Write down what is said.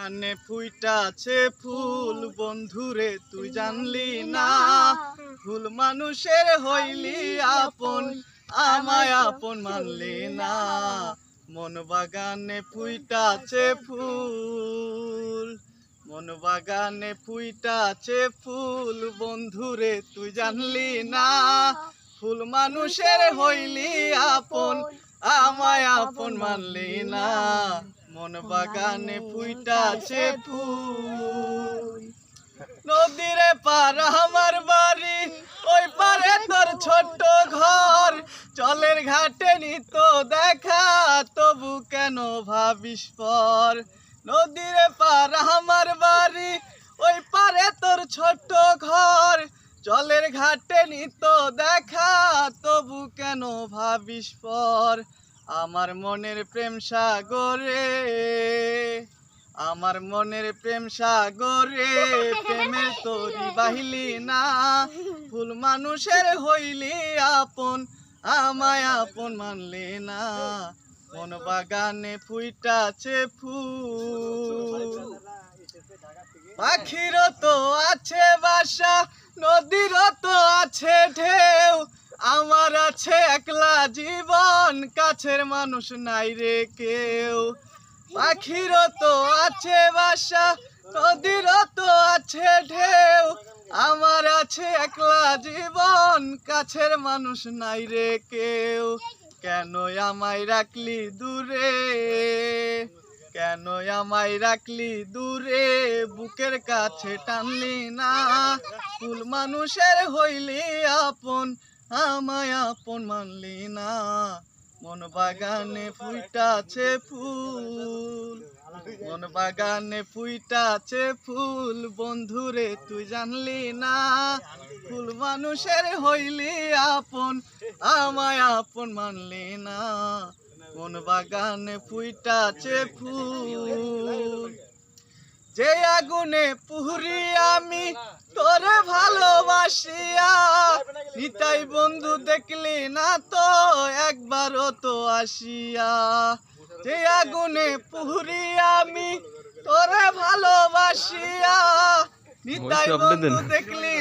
বাগানে ফুইটাছে ফুল বন্ধুরে তুই জানলি না, ফুল মানুষের হইলি আপন আমায় আপন মানলি না। মন বাগানে ফুইটাছে ফুল, মন বাগানে ফুইটাছে ফুল বন্ধুরে তুই জানলি না, ফুল মানুষের হইলি আপন আমায় আপন মানলি না। মন বাগানে ফুইটাছে ফুল। নদীরে পার আমার বাড়ি, ওই পারে তোর ছোট্ট ঘর, জলের ঘাটে নিত দেখা তবু কেন ভাবিস পর। নদীরে পার আমার বাড়ি, ওই পারে তোর ছোট্ট ঘর, জলের ঘাটে নিত দেখা তবু কেন ভাবিস পর। আমার মনের প্রেম সাগরে, আমার মনের প্রেম সাগরে প্রেমের তরি বাহিলি না, ফুল মানুষের হইলি আপন আমায় আপন মানলি না। মন বাগানে ফুইটাছে ফুল, পাখিরও তো আছে বাসা, নদীরও তো আছে ঢেউ, আমার আছে একলা জীবন, কাছের মানুষ নাই রে কেউ। পাখিরও তো আছে বাসা, নদীরও তো আছে ঢেউ, আমার আছে একলা জীবন, কাছের মানুষ নাই রে কেউ। কেন আমায় রাখলি দূরে, কেন আমায় রাখলি দূরে, বুকের কাছে টানলি না, ফুল মানুষের হইলি আপন আমায় আপন মানলি না। মন বাগানে ফুইটাছে ফুল, মন বাগানে ফুইটাছে ফুল বন্ধুরে তুই জানলি না, ফুল মানুষের হইলি আপন আমায় আপন মানলি না। মন বাগানে ফুইটাছে ফুল, যে আগুনে পুরি আমি তোরে ভালোবাসিয়া, নিতাই বন্ধু দেখলি না তো একবারও তো আসিয়া। যে আগুনে পুরি আমি তোরে ভালোবাসিয়া, নিতাই বন্ধু দেখলি